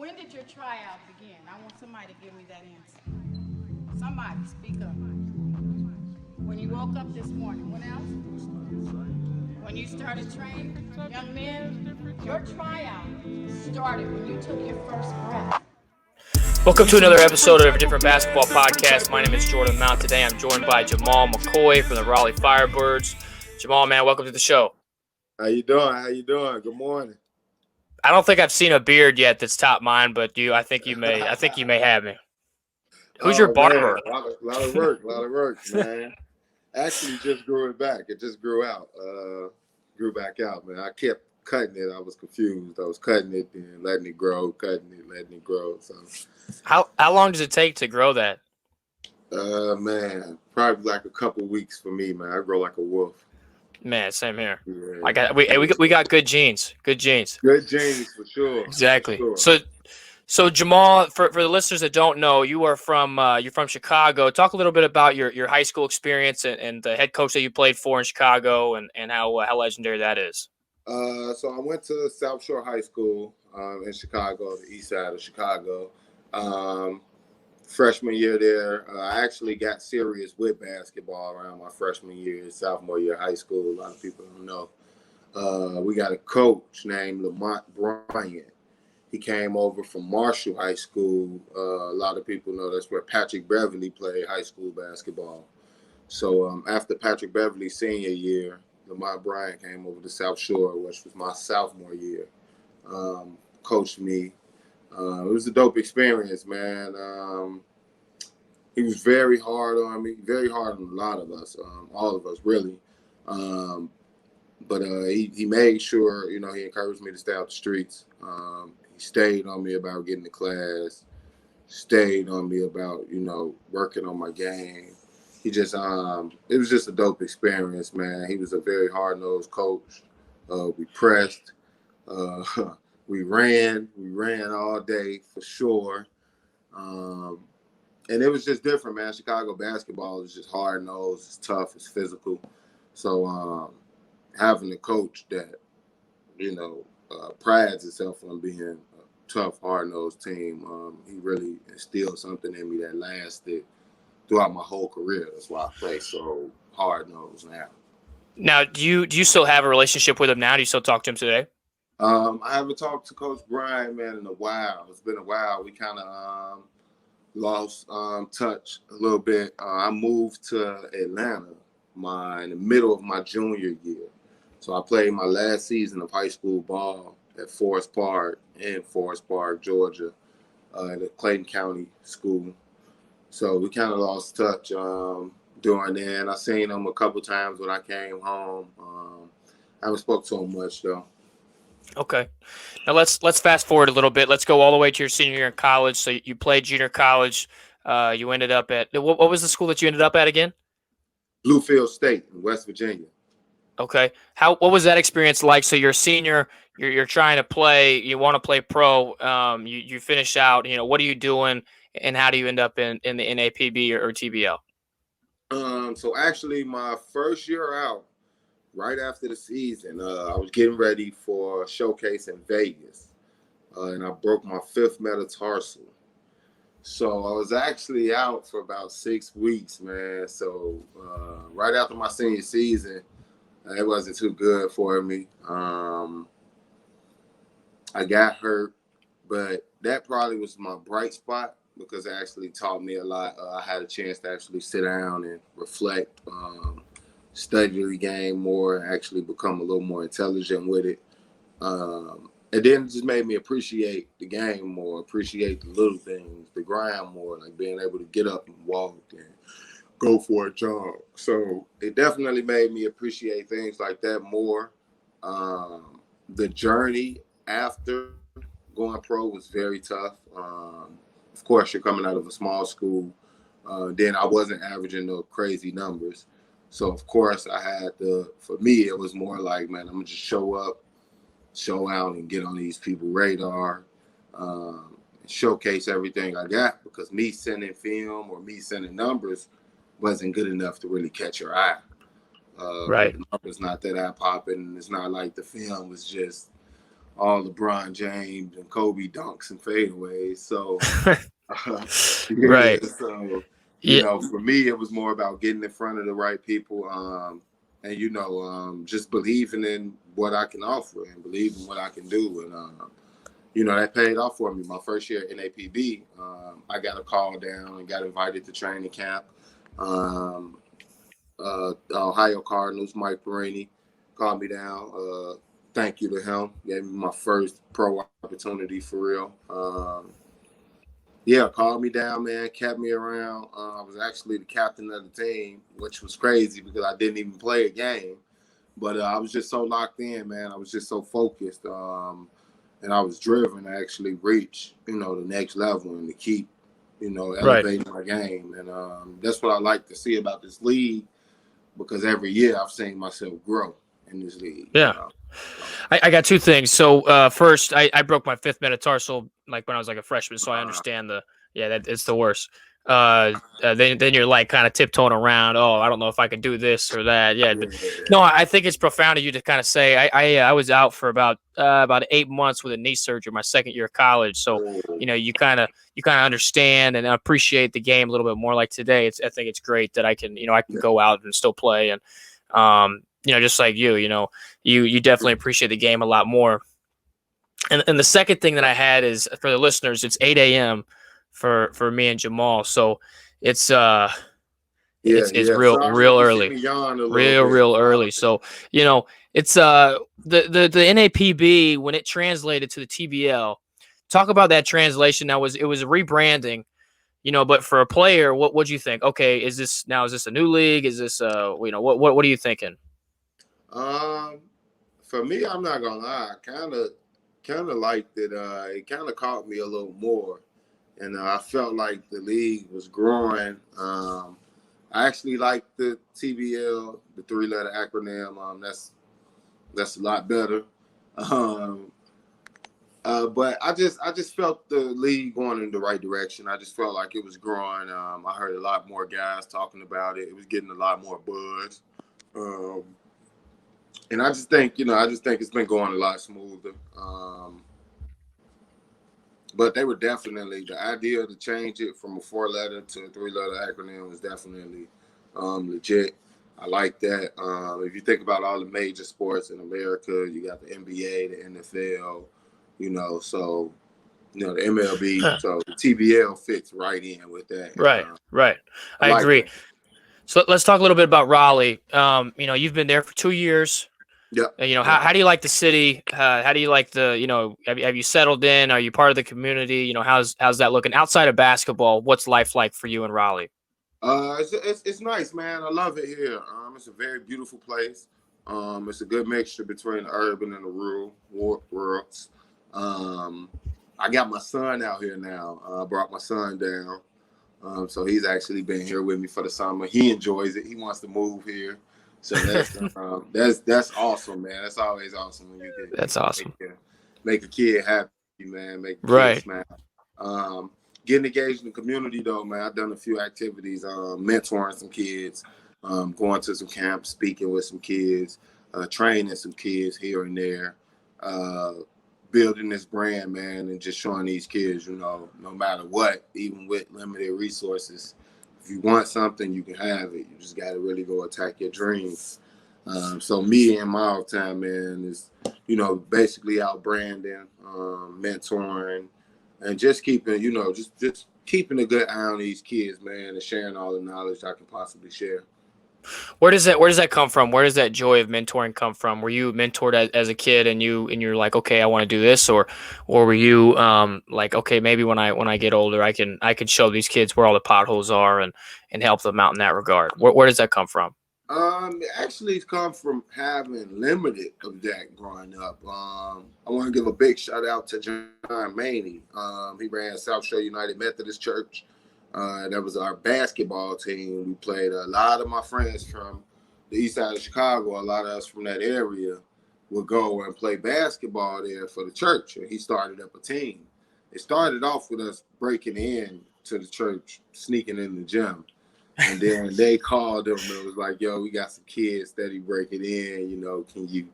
When did your tryout begin? I want somebody to give me that answer. Somebody, speak up. When you woke up this morning. When else? When you started training? Young men, your tryout started when you took your first breath. Welcome to another episode of a different basketball podcast. My name is Jordan Mount. Today I'm joined by Jamal McCoy from the Raleigh Firebirds. Jamal, man, welcome to the show. How you doing? Good morning. I don't think I've seen a beard yet that's top mine, but I think you may have me. Who's your barber? Man, a lot of work, man. Actually, just grew it back. It just grew back out, man. I kept cutting it. I was confused. I was cutting it and letting it grow, cutting it, letting it grow. So, how long does it take to grow that? Man, probably like a couple weeks for me, man. I grow like a wolf. Man, same here. Yeah. We got good genes. Good genes. Good genes for sure. Exactly. For sure. So Jamal, for the listeners that don't know, you're from Chicago. Talk a little bit about your high school experience and the head coach that you played for in Chicago and how legendary that is. So I went to South Shore High School in Chicago, the east side of Chicago. Freshman year there, I actually got serious with basketball around my freshman year, sophomore year of high school. A lot of people don't know. We got a coach named Lamont Bryant. He came over from Marshall High School. A lot of people know that's where Patrick Beverly played high school basketball. So after Patrick Beverly's senior year, Lamont Bryant came over to South Shore, which was my sophomore year, coached me. It was a dope experience, man. He was very hard on me, very hard on a lot of us, all of us, really. But he made sure, he encouraged me to stay out the streets. He stayed on me about getting to class, stayed on me about, working on my game. He just, it was just a dope experience, man. He was a very hard-nosed coach. We pressed. We ran all day for sure. And it was just different, man. Chicago basketball is just hard-nosed, it's tough, it's physical. So having a coach that, prides itself on being a tough, hard-nosed team, he really instilled something in me that lasted throughout my whole career. That's why I play so hard-nosed now. Now, do you still have a relationship with him now? Do you still talk to him today? I haven't talked to Coach Brian, man, in a while. It's been a while. We kind of lost touch a little bit. I moved to Atlanta in the middle of my junior year. So I played my last season of high school ball at Forest Park, Georgia, at a Clayton County school. So we kind of lost touch during then. I seen him a couple times when I came home. I haven't spoke to him much, though. Okay. Now let's fast forward a little bit. Let's go all the way to your senior year in college. So you played junior college. You ended up at what was the school that you ended up at again? Bluefield State in West Virginia. Okay. What was that experience like? So you're a senior, you're trying to play, you want to play pro. You finish out. What are you doing, and how do you end up in the NAPB or TBL? So actually, my first year out, right after the season, I was getting ready for a showcase in Vegas, and I broke my fifth metatarsal. So I was actually out for about 6 weeks, man. So right after my senior season, it wasn't too good for me. I got hurt, but that probably was my bright spot because it actually taught me a lot. I had a chance to actually sit down and reflect, study the game more, actually become a little more intelligent with it. And then it just made me appreciate the game more, appreciate the little things, the grind more, like being able to get up and walk and go for a jog. So it definitely made me appreciate things like that more. The journey after going pro was very tough. Of course, you're coming out of a small school. Then I wasn't averaging no crazy numbers. So, of course, for me, it was more like, man, I'm going to just show up, show out, and get on these people's radar, showcase everything I got, because me sending film or me sending numbers wasn't good enough to really catch your eye. Right. The numbers not that eye-popping. It's not like the film was just all LeBron James and Kobe dunks and fadeaways. So, yeah, Right. so, Yeah. for me, it was more about getting in front of the right people, and, just believing in what I can offer and believing what I can do. And, that paid off for me. My first year in APB, I got a call down and got invited to training camp. Ohio Cardinals, Mike Perini called me down. Thank you to him. Gave me my first pro opportunity for real. Called me down, man, kept me around. I was actually the captain of the team, which was crazy because I didn't even play a game. But I was just so locked in, man. I was just so focused. And I was driven to actually reach, the next level and to keep, Right. elevating my game. And that's what I like to see about this league, because every year I've seen myself grow in this league. Yeah. I got two things. So first, I broke my fifth metatarsal like when I was like a freshman, so I understand that it's the worst. Then you're like kind of tiptoeing around. Oh, I don't know if I can do this or that. Yeah, but no, I think it's profound of you to kind of say I was out for about 8 months with a knee surgery my second year of college. So you kind of understand and appreciate the game a little bit more. Like today, I think it's great that I can go out and still play and just like you definitely appreciate the game a lot more. And the second thing that I had is for the listeners, it's 8 a.m. for me and Jamal. So it's real Sorry if real you see early, me yawn a little bit. real early. So it's the NAPB when it translated to the TBL. Talk about that translation. It was a rebranding. But for a player, what do you think? Okay, is this a new league? Is this what are you thinking? For me, I'm not gonna lie, kind of liked it. It kind of caught me a little more, and I felt like the league was growing. I actually like the TBL, the three-letter acronym. That's a lot better. But I just felt the league going in the right direction. I just felt like it was growing. I heard a lot more guys talking about it. It was getting a lot more buzz. And I just think it's been going a lot smoother. But they were definitely, the idea to change it from a 4-letter to a 3-letter acronym was definitely legit. I like that. If you think about all the major sports in America, you got the NBA, the NFL, so the MLB, so the TBL fits right in with that. Right. I agree. That. So let's talk a little bit about Raleigh. You've been there for 2 years. Yeah. How do you like the city? How do you like the, have you settled in? Are you part of the community? How's that looking outside of basketball? What's life like for you in Raleigh? It's nice, man. I love it here. It's a very beautiful place. It's a good mixture between the urban and the rural worlds. I got my son out here now. I brought my son down. So he's actually been here with me for the summer. He enjoys it. He wants to move here. So that's awesome, man. That's always awesome when you get that's awesome. Make a kid happy, man. Make a kid smile. Getting engaged in the community though, man. I've done a few activities, mentoring some kids, going to some camps, speaking with some kids, training some kids here and there, building this brand, man, and just showing these kids, no matter what, even with limited resources, if you want something, you can have it. You just got to really go attack your dreams. So me and my time, man, is, basically out branding, mentoring, and just keeping, just keeping a good eye on these kids, man, and sharing all the knowledge I can possibly share. Where does that come from? Where does that joy of mentoring come from? Were you mentored as a kid and you're like, okay, I want to do this, or were you like, okay, maybe when I get older, I can show these kids where all the potholes are and help them out in that regard? Where does that come from? It actually comes from having limited of that growing up. I want to give a big shout out to John Maney. He ran South Shore United Methodist Church. That was our basketball team. We played a lot of my friends from the east side of Chicago. A lot of us from that area would go and play basketball there for the church. And he started up a team. It started off with us breaking in to the church, sneaking in the gym. And then they called him and was like, yo, we got some kids steady breaking in, can you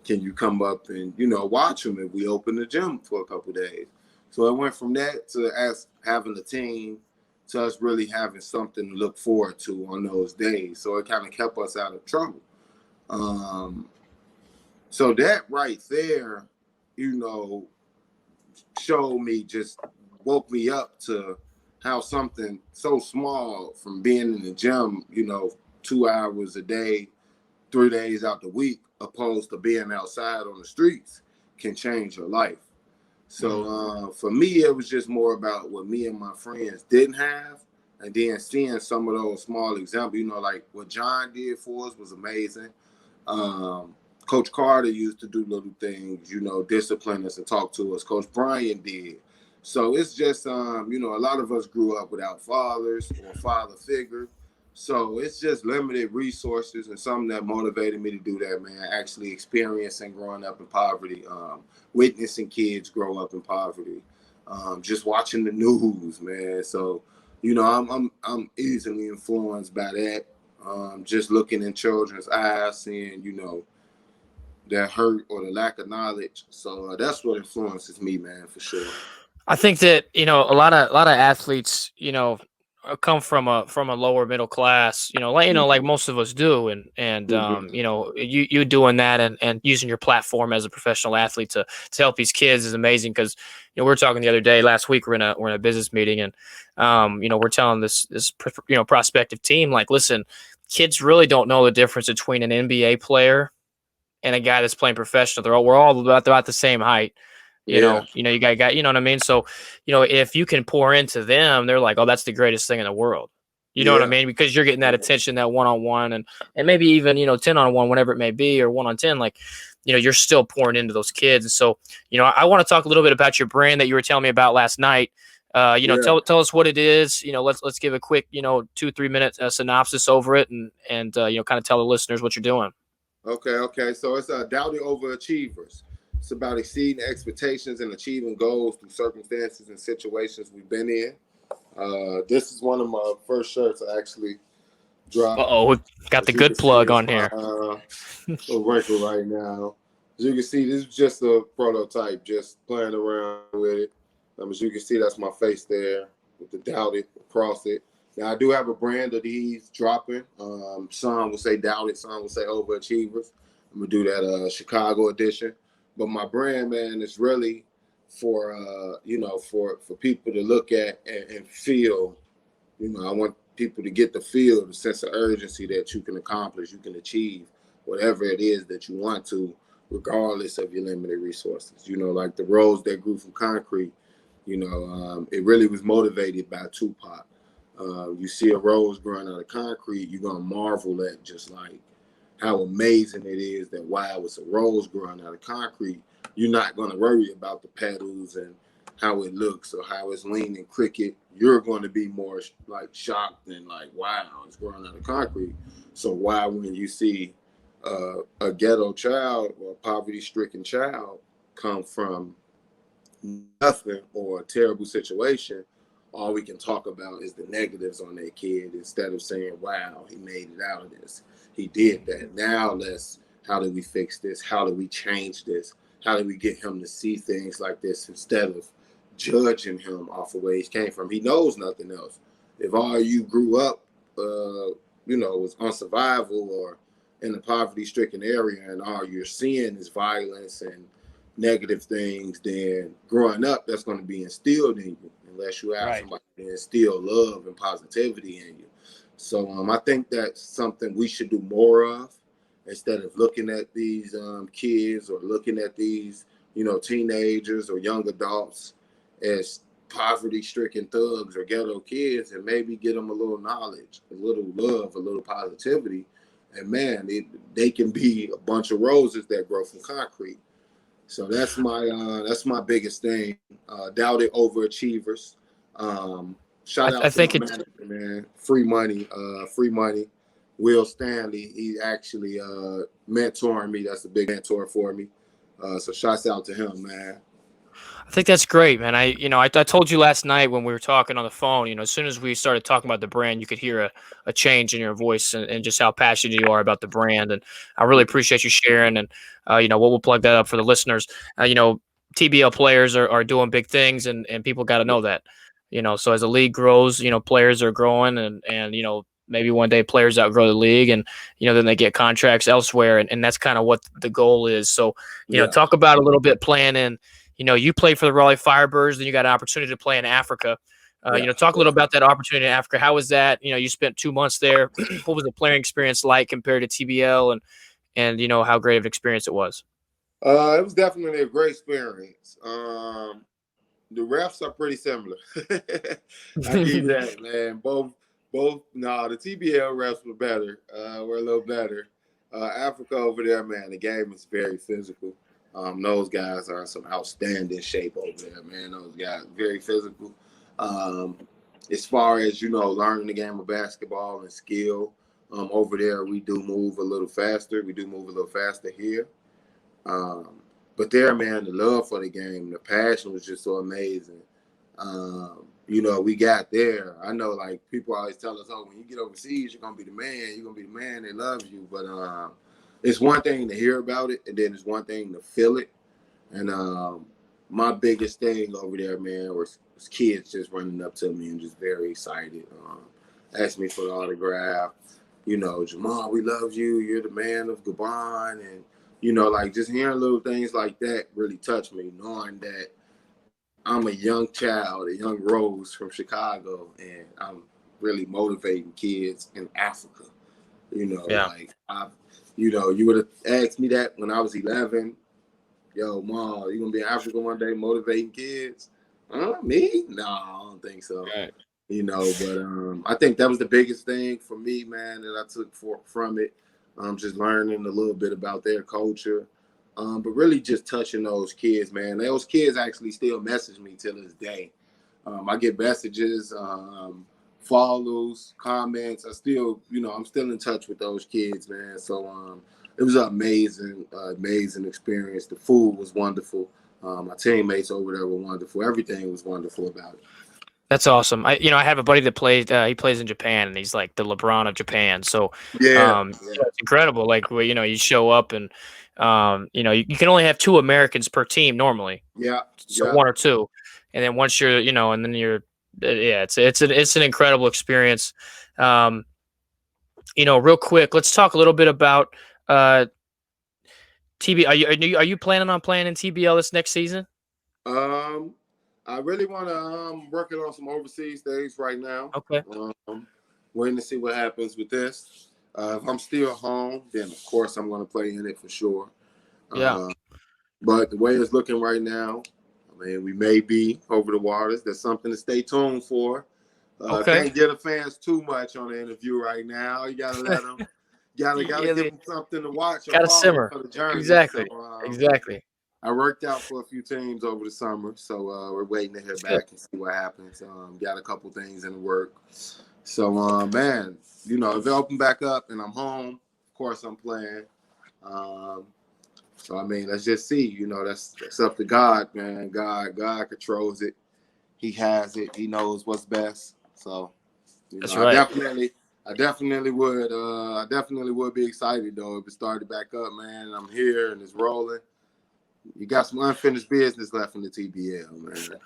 can you come up and, watch them if we open the gym for a couple days? So it went from that to us having a team to us really having something to look forward to on those days. So it kind of kept us out of trouble. So that right there, showed me, just woke me up to how something so small from being in the gym, 2 hours a day, 3 days out the week, opposed to being outside on the streets, can change your life. So for me, it was just more about what me and my friends didn't have, and then seeing some of those small examples, like what John did for us was amazing. Coach Carter used to do little things, discipline us and talk to us. Coach Brian did. So it's just, a lot of us grew up without fathers or father figure. So it's just limited resources, and something that motivated me to do that, man. Actually experiencing growing up in poverty, witnessing kids grow up in poverty, just watching the news, man. So, I'm easily influenced by that. Just looking in children's eyes, seeing, that hurt or the lack of knowledge. So that's what influences me, man, for sure. I think that a lot of athletes come from a lower middle class, like most of us do, and you doing that and using your platform as a professional athlete to help these kids is amazing, because we were talking the other day, last week we're in a business meeting, and we're telling this prospective team, like, listen, kids really don't know the difference between an NBA player and a guy that's playing professional. We're all about the same height. You got, you know what I mean? So, if you can pour into them, they're like, oh, that's the greatest thing in the world. You know what I mean? Because you're getting that attention, that one-on-one, and maybe even, 10-on-1, whatever it may be, or 1-on-10, like, you're still pouring into those kids. And so, I want to talk a little bit about your brand that you were telling me about last night. Tell us what it is. Let's give a quick, 2-3 minute synopsis over it, and kind of tell the listeners what you're doing. Okay. So it's Doubted Overachievers. It's about exceeding expectations and achieving goals through circumstances and situations we've been in. This is one of my first shirts I actually dropped. Got the good plug on here. Little wrinkle right now. As you can see, this is just a prototype, just playing around with it. As you can see, that's my face there with the Doubted across it. Now, I do have a brand of these dropping. Some will say Doubted, some will say Overachievers. I'm going to do that Chicago edition. But my brand, man, is really for, for people to look at and feel. I want people to get the feel, the sense of urgency that you can accomplish, you can achieve whatever it is that you want to, regardless of your limited resources. Like the rose that grew from concrete, it really was motivated by Tupac. You see a rose growing out of concrete, you're going to marvel at just like how amazing it is that while it's a rose growing out of concrete, you're not going to worry about the petals and how it looks or how it's leaning cricket. You're going to be more like shocked and like, wow, it's growing out of concrete. So why, when you see a ghetto child or a poverty-stricken child come from nothing or a terrible situation, all we can talk about is the negatives on that kid, instead of saying, wow, he made it out of this. He did that. Now how do we fix this? How do we change this? How do we get him to see things like this instead of judging him off of where he came from? He knows nothing else. If all you grew up, was on survival or in a poverty-stricken area, and all you're seeing is violence and negative things, then growing up, that's going to be instilled in you, unless you have somebody to instill love and positivity in you. So I think that's something we should do more of, instead of looking at these kids or looking at these, teenagers or young adults as poverty-stricken thugs or ghetto kids, and maybe get them a little knowledge, a little love, a little positivity. And man, they can be a bunch of roses that grow from concrete. So that's my biggest thing. Doubted Overachievers. Shout out to my manager, man. Free money. Will Stanley. He actually mentoring me. That's a big mentor for me. So shouts out to him, man. I think that's great, man. I told you last night when we were talking on the phone, as soon as we started talking about the brand, you could hear a change in your voice and just how passionate you are about the brand. And I really appreciate you sharing. And, we'll plug that up for the listeners. TBL players are doing big things and people got to know that, so as the league grows, players are growing and maybe one day players outgrow the league and, then they get contracts elsewhere. And that's kind of what the goal is. So, talk about a little bit planning. You played for the Raleigh Firebirds, then you got an opportunity to play in Africa. Talk a little about that opportunity in Africa. How was that? You spent 2 months there. What was the playing experience like compared to TBL and how great of an experience it was? It was definitely a great experience. The refs are pretty similar. I give you that, man. Both. No, the TBL refs were better. We're a little better. Africa over there, man. The game is very physical. Those guys are in some outstanding shape over there, man. Those guys very physical. As far as learning the game of basketball and skill, over there we do move a little faster. We do move a little faster here. But there, man, the love for the game, the passion was just so amazing. We got there. I know, like, people always tell us, oh, when you get overseas, you're going to be the man. You're going to be the man. They love you. But it's one thing to hear about it, and then it's one thing to feel it. And my biggest thing over there, man, was kids just running up to me and just very excited. Asked me for the autograph. Jamal, we love you. You're the man of Gabon. And, like, just hearing little things like that really touched me, knowing that I'm a young child, a young Rose from Chicago, and I'm really motivating kids in Africa. Like, you would have asked me that when I was 11. Yo, Mom, you going to be in Africa one day motivating kids? Me? No, I don't think so. Right. But I think that was the biggest thing for me, man, that I took from it. Just learning a little bit about their culture. But really just touching those kids, man. Those kids actually still message me till this day. I get messages, follows, comments. I still, I'm still in touch with those kids, man. So it was an amazing experience. The food was wonderful. My teammates over there were wonderful. Everything was wonderful about it. That's awesome. I have a buddy that plays. He plays in Japan, and he's like the LeBron of Japan. So, it's incredible. Like, you show up, and you can only have 2 Americans per team normally. Yeah. So 1 or 2, and then once you're, and then you're, it's an incredible experience. Real quick, let's talk a little bit about TB. Are you planning on playing in TBL this next season? I really want to working on some overseas things right now. Okay. Waiting to see what happens with this. If I'm still home, then of course I'm going to play in it for sure. Yeah. But the way it's looking right now, I mean, we may be over the waters. That's something to stay tuned for. Okay. Can't get the fans too much on the interview right now. You gotta let them. Gotta give them something to watch. Gotta simmer. For the journey. Exactly. So, exactly. I worked out for a few teams over the summer, so we're waiting to hear back and see what happens. Got a couple things in the work. So, man, if it open back up and I'm home, of course I'm playing. So, I mean, let's just see. That's up to God, man. God controls it. He has it. He knows what's best. So, that's right. I definitely would be excited though if it started back up, man. And I'm here and it's rolling. You got some unfinished business left in the TBL, man.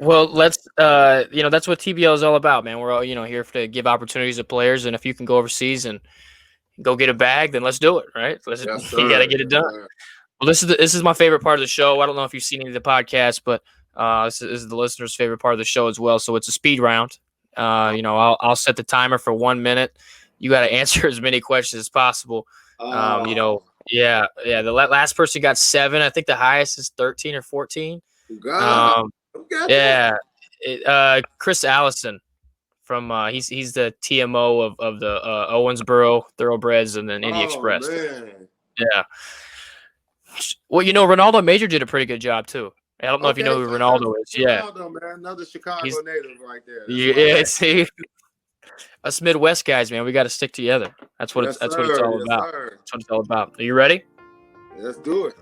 Well, let's that's what TBL is all about, man. We're all here to give opportunities to players, and if you can go overseas and go get a bag, then let's do it, right? You got to get it done. Well, this is my favorite part of the show. I don't know if you've seen any of the podcasts, but this is the listeners' favorite part of the show as well. So it's a speed round. I'll set the timer for 1 minute. You got to answer as many questions as possible. Yeah. The last person got 7. I think the highest is 13 or 14. Chris Allison from he's the TMO of the Owensboro Thoroughbreds and then Indy Express. Man. Yeah. Well, Ronaldo Major did a pretty good job too. I don't know if you know who Ronaldo is. Ronaldo, man, another Chicago native right there. See, us Midwest guys, man, we got to stick together. That's what it's all about. Sir. That's what it's all about. Are you ready? Let's do it.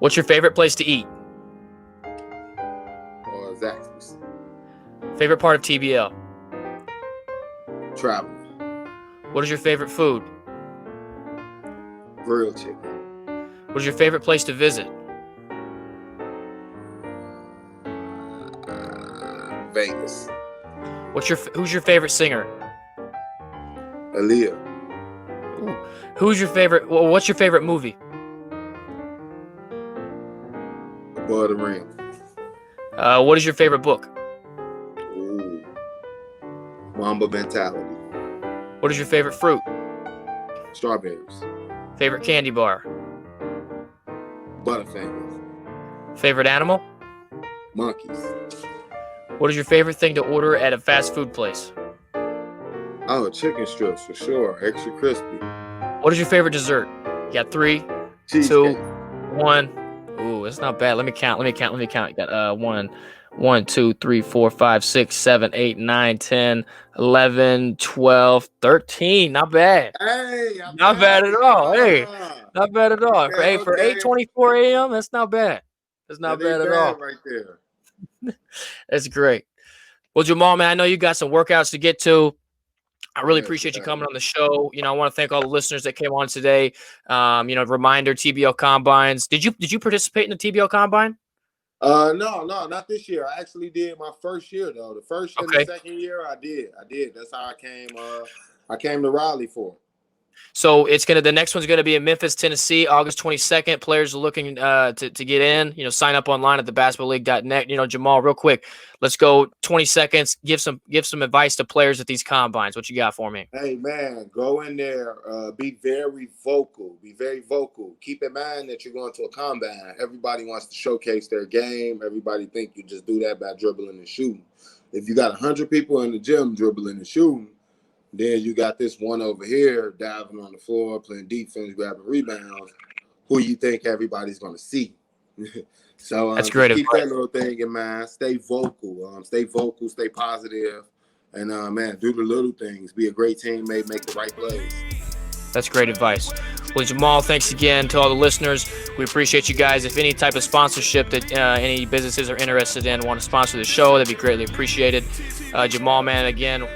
What's your favorite place to eat? Or Zaxby's. Favorite part of TBL? Travel. What is your favorite food? Grilled chicken. What is your favorite place to visit? Vegas. Who's your favorite singer? Aaliyah. Ooh. What's your favorite movie? Above the Rim. What is your favorite book? Ooh. Mamba Mentality. What is your favorite fruit? Strawberries. Favorite candy bar? Butterfingers. Favorite animal? Monkeys. What is your favorite thing to order at a fast food place? Oh, chicken strips for sure. Extra crispy. What is your favorite dessert? You got 3, 2, Cheesecake. 1. Ooh, it's not bad. Let me count. You got 1, 2, 3, 4, 5, 6, 7, 8, 9, 10, 11, 12, 13. Not bad. Hey, Not bad at all. Hey, not bad at all. Okay, For okay. 8:24 a.m., that's not bad. That's not That ain't bad at all. right there. That's great. Well, Jamal, man, I know you got some workouts to get to. I really Yes, appreciate you yeah. coming on the show. I want to thank all the listeners that came on today. Reminder, TBL Combines. Did you participate in the TBL Combine? No, not this year. I actually did my first year though. The first and Okay. the second year, I did. That's how I came. I came to Raleigh for it. So the next one's gonna be in Memphis, Tennessee, August 22nd. Players are looking to get in. Sign up online at thebasketballleague.net. Jamal, real quick, let's go 20 seconds. Give some advice to players at these combines. What you got for me? Hey man, go in there. Be very vocal. Keep in mind that you're going to a combine. Everybody wants to showcase their game. Everybody think you just do that by dribbling and shooting. If you got 100 people in the gym dribbling and shooting, then you got this one over here diving on the floor, playing defense, grabbing rebounds. Who you think everybody's going to see? So That's great keep advice. that little thing in mind. Stay vocal. Stay positive, and man, do the little things. Be a great teammate. Make the right plays. That's great advice. Well, Jamal, thanks again to all the listeners. We appreciate you guys. If any type of sponsorship that any businesses are interested in want to sponsor the show, that'd be greatly appreciated. Jamal, man, again,